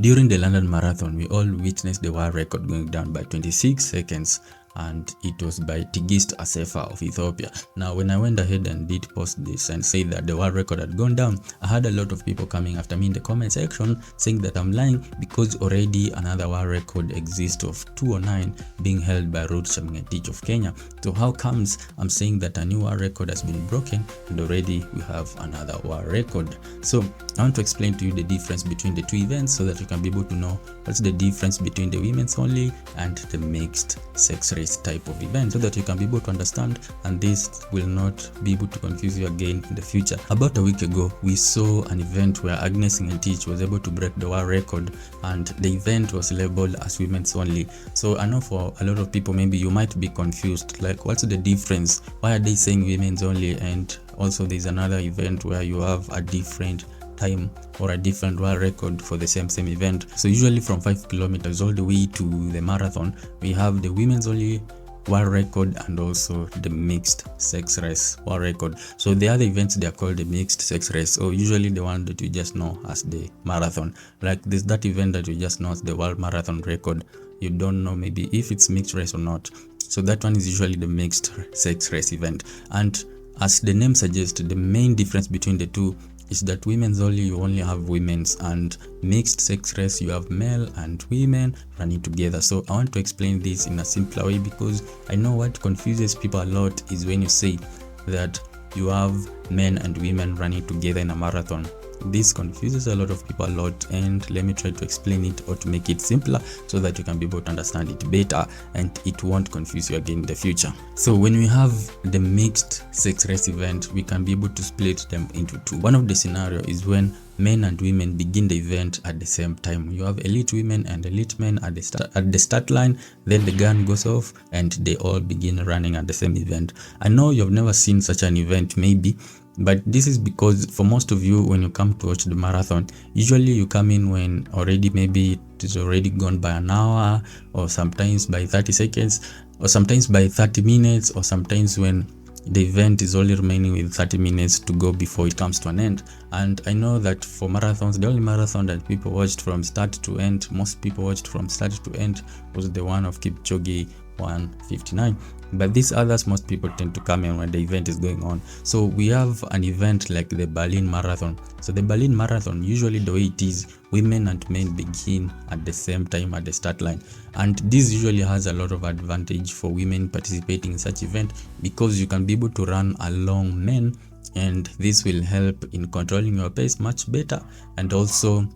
During the London Marathon, we all witnessed the world record going down by 26 seconds, and it was by Tigist Assefa of Ethiopia. Now, when I went ahead and did post this and say that the world record had gone down, I had a lot of people coming after me in the comment section saying that I'm lying because already another world record exists of 209 being held by Ruth Chepng'etich of Kenya. So how comes I'm saying that a new world record has been broken and already we have another world record? So I want to explain to you the difference between the two events so that you can be able to know what's the difference between the women's only and the mixed sex race type of event, so that you can be able to understand and this will not be able to confuse you again in the future. About a week ago, we saw an event where Cheng'etich was able to break the world record, and the event was labeled as women's only. So I know for a lot of people, maybe you might be confused, like what's the difference? Why are they saying women's only? And also there's another event where you have a different time or a different world record for the same event. So usually from 5 kilometers all the way to the marathon, we have the women's only world record and also the mixed sex race world record. So the other events, they are called the mixed sex race, or usually the one that you just know as the marathon. Like there's that event that you just know as the world marathon record. You don't know maybe if it's mixed race or not. So that one is usually the mixed sex race event. And as the name suggests, the main difference between the two is that women's only, you only have women's, and mixed sex race, you have male and women running together. So I want to explain this in a simpler way, because I know what confuses people a lot is when you say that you have men and women running together in a marathon. This confuses a lot of people a lot, and let me try to explain it or to make it simpler so that you can be able to understand it better and it won't confuse you again in the future. So when we have the mixed sex race event, we can be able to split them into two. One of the scenario is when men and women begin the event at the same time. You have elite women and elite men at the start line, then the gun goes off and they all begin running at the same event. I know you've never seen such an event maybe, but this is because for most of you, when you come to watch the marathon, usually you come in when already maybe it is already gone by an hour, or sometimes by 30 seconds, or sometimes by 30 minutes, or sometimes when the event is only remaining with 30 minutes to go before it comes to an end. And I know that for marathons, the only marathon that people watched from start to end, most people watched from start to end, was the one of Kipchoge 1:59. But these others, most people tend to come in when the event is going on. So we have an event like the Berlin Marathon. So the Berlin Marathon, usually the way it is, women and men begin at the same time at the start line. And this usually has a lot of advantage for women participating in such event, because you can be able to run along men, and this will help in controlling your pace much better. And also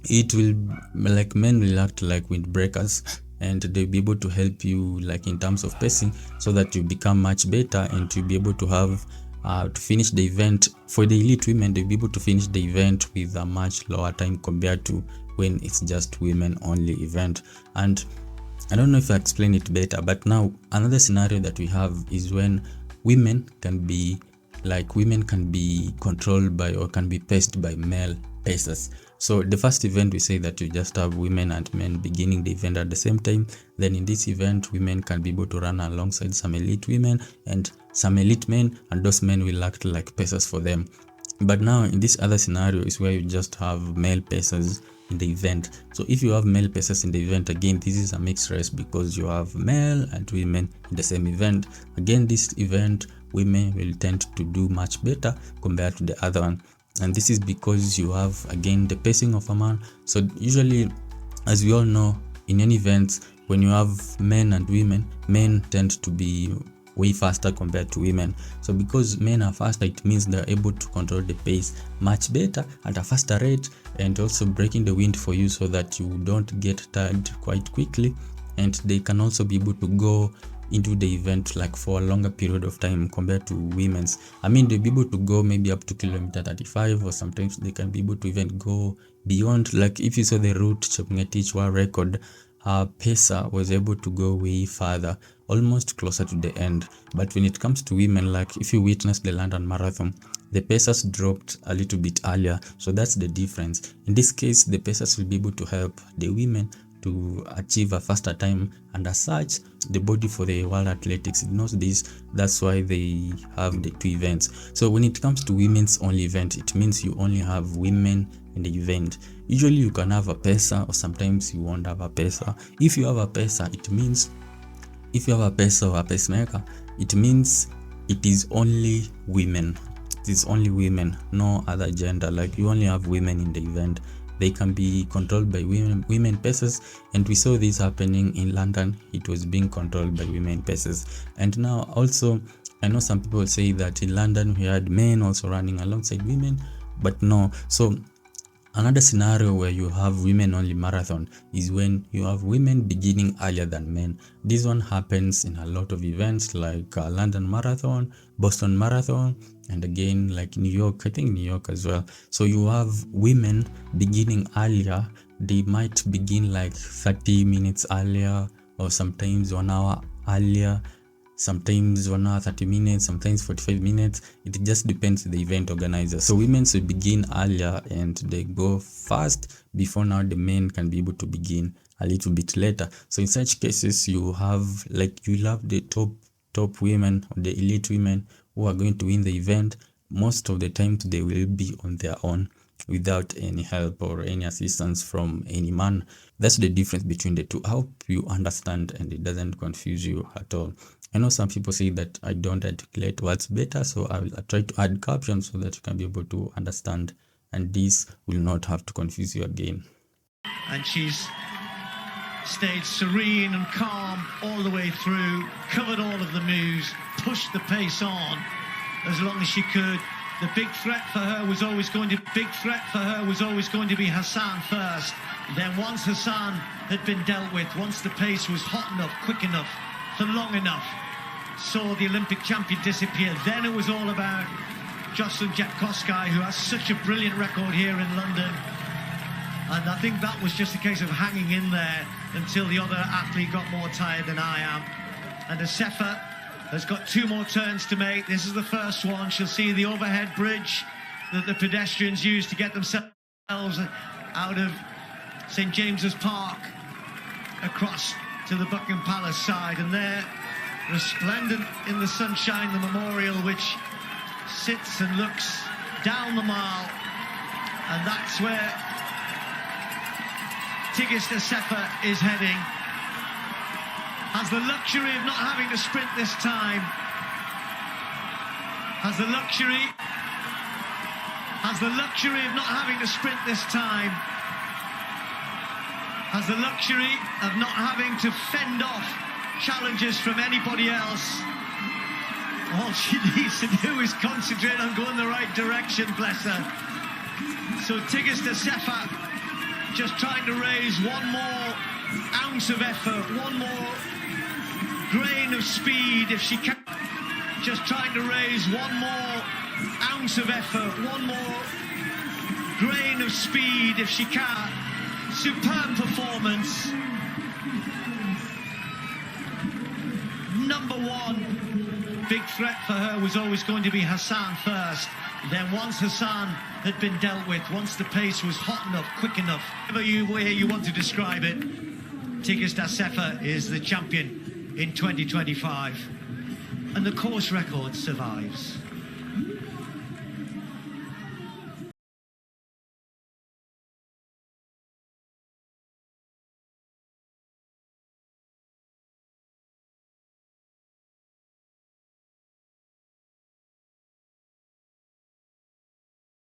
it will, like, men will act like windbreakers, and they'll be able to help you like in terms of pacing, so that you become much better and to be able to have to finish the event. For the elite women, they'll be able to finish the event with a much lower time compared to when it's just women only event. And I don't know if I explain it better, but now another scenario that we have is when women can be controlled by, or can be paced by, male pacers. So the first event, we say that you just have women and men beginning the event at the same time. Then in this event, women can be able to run alongside some elite women and some elite men, and those men will act like pacers for them. But now in this other scenario is where you just have male pacers in the event. So if you have male pacers in the event, again, this is a mixed race because you have male and women in the same event. Again, this event, women will tend to do much better compared to the other one. And this is because you have, again, the pacing of a man. So usually, as we all know, in any events, when you have men and women, men tend to be way faster compared to women. So because men are faster, it means they're able to control the pace much better at a faster rate, and also breaking the wind for you so that you don't get tired quite quickly. And they can also be able to go into the event like for a longer period of time compared to women's. I mean, they'll be able to go maybe up to kilometer 35, or sometimes they can be able to even go beyond. Like if you saw the Ruth Chepng'etich world record, her pacer was able to go way further, almost closer to the end. But when it comes to women, like if you witnessed the London Marathon, the pacers dropped a little bit earlier. So that's the difference. In this case, the pacers will be able to help the women to achieve a faster time, and as such the body for the World Athletics knows this. That's why they have the two events. So when it comes to women's only event, it means you only have women in the event. Usually you can have a pesa, or sometimes you won't have a pesa. If you have a pesa, it means if you have a pesa or a pacemaker, it means it is only women. It is only women, no other gender. Like, you only have women in the event. They can be controlled by women pacers, and we saw this happening in London. It was being controlled by women pacers. And now also, I know some people say that in London we had men also running alongside women, but no. So another scenario where you have women only marathon is when you have women beginning earlier than men. This one happens in a lot of events like London Marathon, Boston Marathon, and again like New York, I think New York as well. So you have women beginning earlier. They might begin like 30 minutes earlier, or sometimes 1 hour earlier, sometimes 1 hour 30 minutes, sometimes 45 minutes. It just depends on the event organizer. So women should begin earlier and they go fast before now the men can be able to begin a little bit later. So in such cases, you have the top women, or the elite women who are going to win the event. Most of the time they will be on their own without any help or any assistance from any man. That's the difference between the two. I hope you understand and it doesn't confuse you at all. I know some people say that I don't articulate words better, so I will try to add captions so that you can be able to understand, and this will not have to confuse you again. And she's stayed serene and calm all the way through, covered all of the moves, pushed the pace on as long as she could. The big threat for her was always going to be Hassan first. Then once Hassan had been dealt with, once the pace was hot enough, quick enough, for long enough, saw the Olympic champion disappear, then it was all about Jocelyn Jepkosgei, who has such a brilliant record here in London. And I think that was just a case of hanging in there until the other athlete got more tired than I am. And Assefa has got 2 more turns to make. This is the first one. She'll see the overhead bridge that the pedestrians use to get themselves out of St James's Park across to the Buckingham Palace side. And there, resplendent in the sunshine, the memorial which sits and looks down the mile. And that's where Tigist Assefa is heading. Has the luxury of not having to sprint this time. Has the luxury of not having to sprint this time. Has the luxury of not having to fend off challenges from anybody else. All she needs to do is concentrate on going the right direction, bless her. So Tigist Assefa just trying to raise 1 more ounce of effort, 1 more grain of speed if she can. Just trying to raise 1 more ounce of effort, 1 more grain of speed if she can. Superb performance. Number 1. Big threat for her was always going to be Hassan first. Then once Hassan had been dealt with, once the pace was hot enough, quick enough, whatever way you want to describe it, Tigist Assefa is the champion in 2025. And the course record survives.